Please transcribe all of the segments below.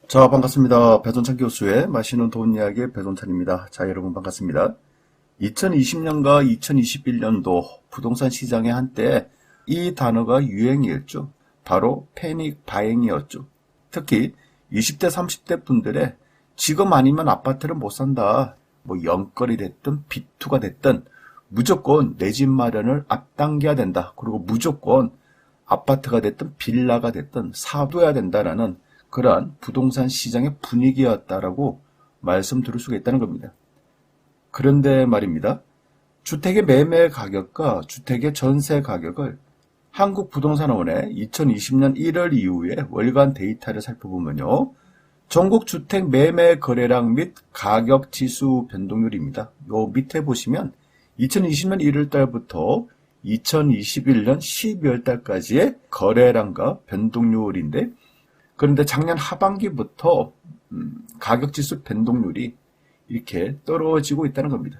자, 반갑습니다. 배돈찬 교수의 맛있는 돈 이야기의 배돈찬입니다. 자, 여러분 반갑습니다. 2020년과 2021년도 부동산 시장의 한때 이 단어가 유행이었죠. 바로 패닉 바잉이었죠. 특히 20대, 30대 분들의 지금 아니면 아파트를 못 산다. 뭐 영끌이 됐든 B2가 됐든 무조건 내 집 마련을 앞당겨야 된다. 그리고 무조건 아파트가 됐든 빌라가 됐든 사둬야 된다라는 그러한 부동산 시장의 분위기였다라고 말씀드릴 수가 있다는 겁니다. 그런데 말입니다. 주택의 매매 가격과 주택의 전세 가격을 한국부동산원의 2020년 1월 이후에 월간 데이터를 살펴보면요. 전국 주택 매매 거래량 및 가격 지수 변동률입니다. 요 밑에 보시면 2020년 1월 달부터 2021년 12월 달까지의 거래량과 변동률인데, 그런데 작년 하반기부터 가격지수 변동률이 이렇게 떨어지고 있다는 겁니다.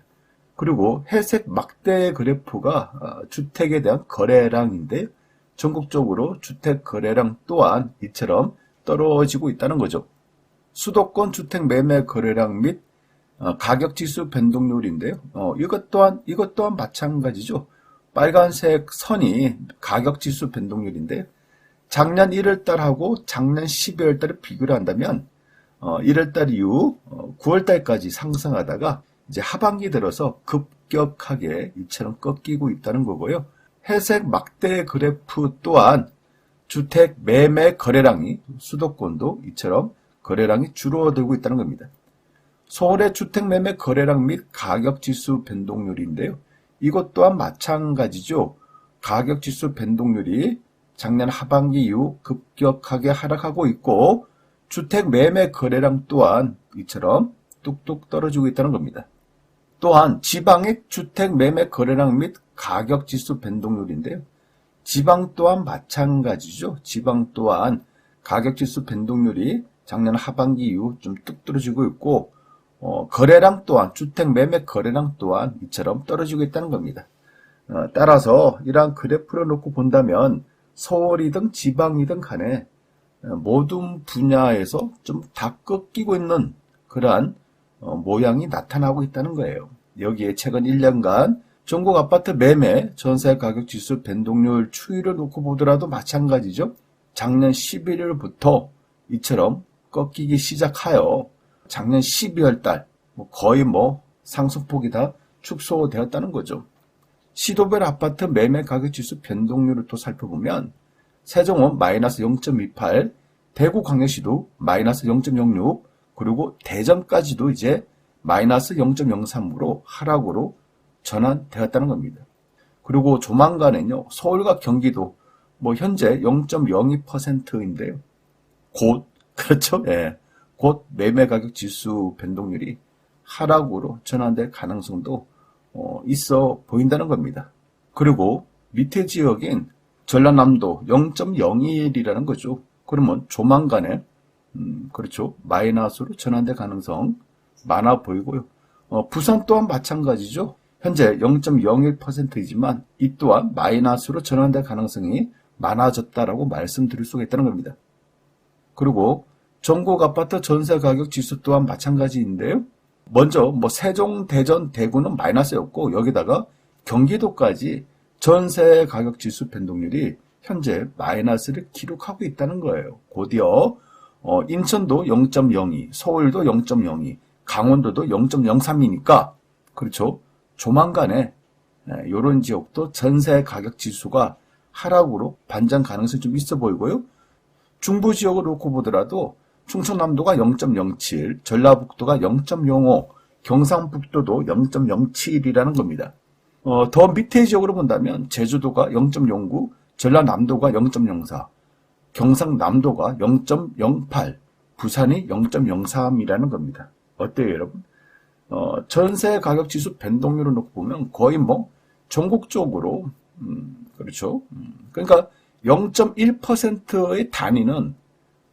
그리고 회색 막대 그래프가 주택에 대한 거래량인데, 전국적으로 주택 거래량 또한 이처럼 떨어지고 있다는 거죠. 수도권 주택 매매 거래량 및 가격지수 변동률인데요. 이것 또한 마찬가지죠. 빨간색 선이 가격지수 변동률인데, 작년 1월달하고 작년 12월달을 비교를 한다면 1월달 이후 9월달까지 상승하다가 이제 하반기 들어서 급격하게 이처럼 꺾이고 있다는 거고요. 회색 막대 그래프 또한 주택 매매 거래량이 수도권도 이처럼 거래량이 줄어들고 있다는 겁니다. 서울의 주택 매매 거래량 및 가격지수 변동률인데요. 이것 또한 마찬가지죠. 가격지수 변동률이 작년 하반기 이후 급격하게 하락하고 있고, 주택 매매 거래량 또한 이처럼 뚝뚝 떨어지고 있다는 겁니다. 또한 지방의 주택 매매 거래량 및 가격지수 변동률인데요. 지방 또한 마찬가지죠. 지방 또한 가격지수 변동률이 작년 하반기 이후 좀 뚝 떨어지고 있고, 거래량 또한 주택 매매 거래량 또한 이처럼 떨어지고 있다는 겁니다. 따라서 이러한 그래프를 놓고 본다면 서울이든 지방이든 간에 모든 분야에서 좀 다 꺾이고 있는 그러한 모양이 나타나고 있다는 거예요. 여기에 최근 1년간 전국 아파트 매매 전세 가격 지수 변동률 추이를 놓고 보더라도 마찬가지죠. 작년 11월부터 이처럼 꺾이기 시작하여 작년 12월 달 거의 상승폭이 다 축소되었다는 거죠. 시도별 아파트 매매 가격 지수 변동률을 또 살펴보면 세종은 마이너스 0.28, 대구광역시도 마이너스 0.06, 그리고 대전까지도 이제 마이너스 0.03으로 하락으로 전환되었다는 겁니다. 그리고 조만간에는요, 서울과 경기도 현재 0.02%인데요. 그렇죠? 예. 곧 매매 가격 지수 변동률이 하락으로 전환될 가능성도 있어 보인다는 겁니다. 그리고 밑에 지역인 전라남도 0.01이라는 거죠. 그러면 조만간에 그렇죠, 마이너스로 전환될 가능성 많아 보이고요. 부산 또한 마찬가지죠. 현재 0.01%이지만 이 또한 마이너스로 전환될 가능성이 많아졌다라고 말씀드릴 수가 있다는 겁니다. 그리고 전국 아파트 전세 가격 지수 또한 마찬가지인데요. 먼저 세종, 대전, 대구는 마이너스였고, 여기다가 경기도까지 전세 가격 지수 변동률이 현재 마이너스를 기록하고 있다는 거예요. 곧이어 인천도 0.02, 서울도 0.02, 강원도도 0.03이니까 그렇죠. 조만간에 이런 지역도 전세 가격 지수가 하락으로 반전 가능성이 좀 있어 보이고요. 중부 지역을 놓고 보더라도 충청남도가 0.07, 전라북도가 0.05, 경상북도도 0.07이라는 겁니다. 더 밑에 지역으로 본다면 제주도가 0.09, 전라남도가 0.04, 경상남도가 0.08, 부산이 0.03이라는 겁니다. 어때요, 여러분? 전세 가격 지수 변동률을 놓고 보면 거의 전국적으로 그렇죠. 그러니까 0.1%의 단위는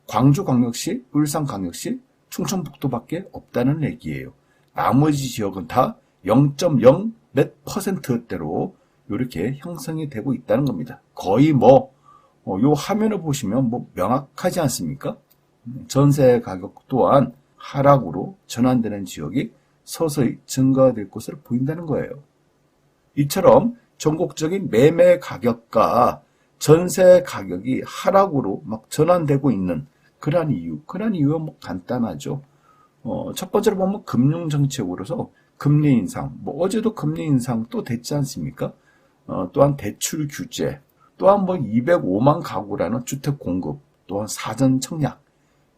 광주광역시, 울산광역시, 충청북도밖에 없다는 얘기예요. 나머지 지역은 다 0.0 몇 %대로 이렇게 형성이 되고 있다는 겁니다. 거의 요 화면을 보시면 명확하지 않습니까? 전세 가격 또한 하락으로 전환되는 지역이 서서히 증가될 것으로 보인다는 거예요. 이처럼 전국적인 매매 가격과 전세 가격이 하락으로 막 전환되고 있는 그러한 이유가 뭐 간단하죠. 첫 번째로 보면 금융정책으로서 금리 인상, 어제도 금리 인상 또 됐지 않습니까? 또한 대출 규제, 또한 205만 가구라는 주택 공급, 또한 사전 청약,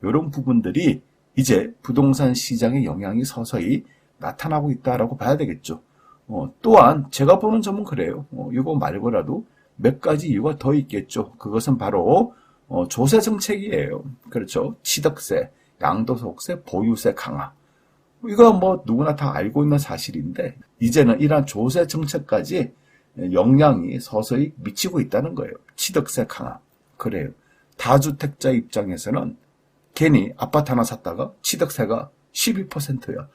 이런 부분들이 이제 부동산 시장의 영향이 서서히 나타나고 있다라고 봐야 되겠죠. 또한 제가 보는 점은 그래요. 이거 말고라도 몇 가지 이유가 더 있겠죠. 그것은 바로 조세 정책이에요. 그렇죠. 취득세, 양도소득세, 보유세 강화. 이거 누구나 다 알고 있는 사실인데 이제는 이러한 조세 정책까지 영향이 서서히 미치고 있다는 거예요. 취득세 강화. 그래요. 다주택자 입장에서는 괜히 아파트 하나 샀다가 취득세가 12%야.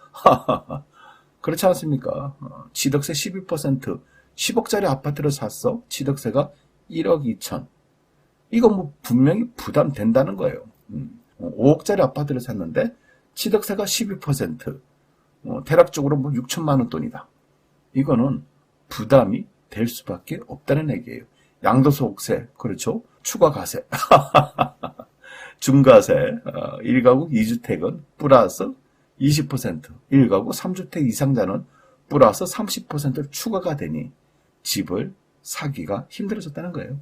그렇지 않습니까? 취득세 12%, 10억짜리 아파트를 샀어. 취득세가 1억 2천. 이거 분명히 부담된다는 거예요. 5억짜리 아파트를 샀는데 취득세가 12%, 대략적으로 6천만 원 돈이다. 이거는 부담이 될 수밖에 없다는 얘기예요. 양도소득세, 그렇죠? 추가과세, 중과세, 1가구 2주택은 플러스 20%, 1가구 3주택 이상자는 플러스 30% 추가가 되니 집을 사기가 힘들어졌다는 거예요.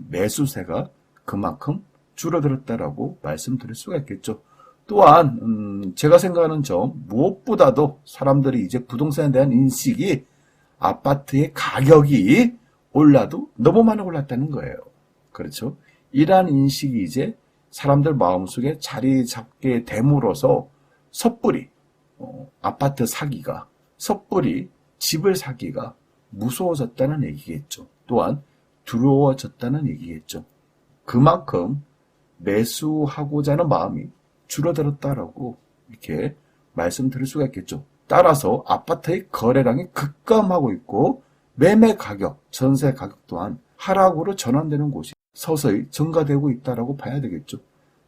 매수세가 그만큼 줄어들었다라고 말씀드릴 수가 있겠죠. 또한 제가 생각하는 점, 무엇보다도 사람들이 이제 부동산에 대한 인식이 아파트의 가격이 올라도 너무 많이 올랐다는 거예요. 그렇죠? 이러한 인식이 이제 사람들 마음속에 자리 잡게 됨으로써 섣불리 아파트 사기가, 섣불리 집을 사기가 무서워졌다는 얘기겠죠. 또한 두려워졌다는 얘기겠죠. 그만큼 매수하고자 하는 마음이 줄어들었다라고 이렇게 말씀드릴 수가 있겠죠. 따라서 아파트의 거래량이 급감하고 있고 매매 가격, 전세 가격 또한 하락으로 전환되는 곳이 서서히 증가되고 있다라고 봐야 되겠죠.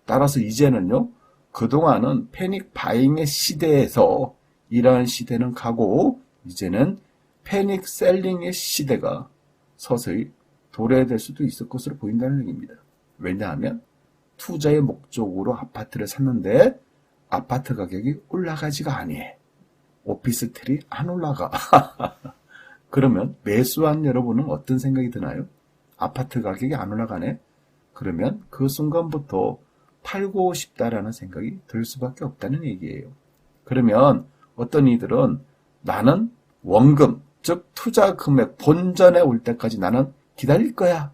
따라서 이제는요, 그동안은 패닉 바잉의 시대에서 이러한 시대는 가고 이제는 패닉 셀링의 시대가 서서히 도래될 수도 있을 것으로 보인다는 얘기입니다. 왜냐하면 투자의 목적으로 아파트를 샀는데 아파트 가격이 올라가지가 아니해. 오피스텔이 안 올라가. 그러면 매수한 여러분은 어떤 생각이 드나요? 아파트 가격이 안 올라가네? 그러면 그 순간부터 팔고 싶다라는 생각이 들 수밖에 없다는 얘기예요. 그러면 어떤 이들은 나는 원금, 즉 투자 금액 본전에 올 때까지 나는 기다릴 거야.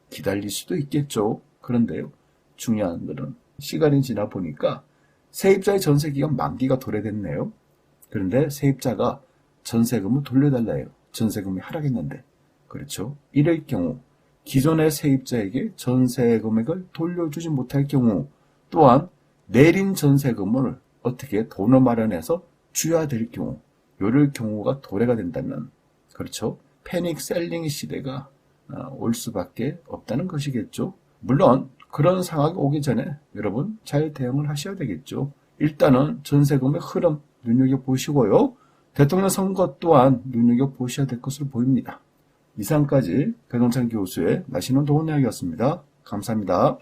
기다릴 수도 있겠죠. 그런데요, 중요한 것은 시간이 지나 보니까 세입자의 전세기간 만기가 도래됐네요. 그런데 세입자가 전세금을 돌려달라요. 전세금이 하락했는데. 그렇죠. 이럴 경우 기존의 세입자에게 전세 금액을 돌려주지 못할 경우 또한 내린 전세금을 어떻게 돈을 마련해서 줘야 될 경우 이럴 경우가 도래가 된다면 그렇죠. 패닉 셀링 시대가 올 수밖에 없다는 것이겠죠. 물론 그런 상황이 오기 전에 여러분 잘 대응을 하셔야 되겠죠. 일단은 전세금의 흐름 눈여겨보시고요. 대통령 선거 또한 눈여겨보셔야 될 것으로 보입니다. 이상까지 배동찬 교수의 맛있는 도움 이야기였습니다. 감사합니다.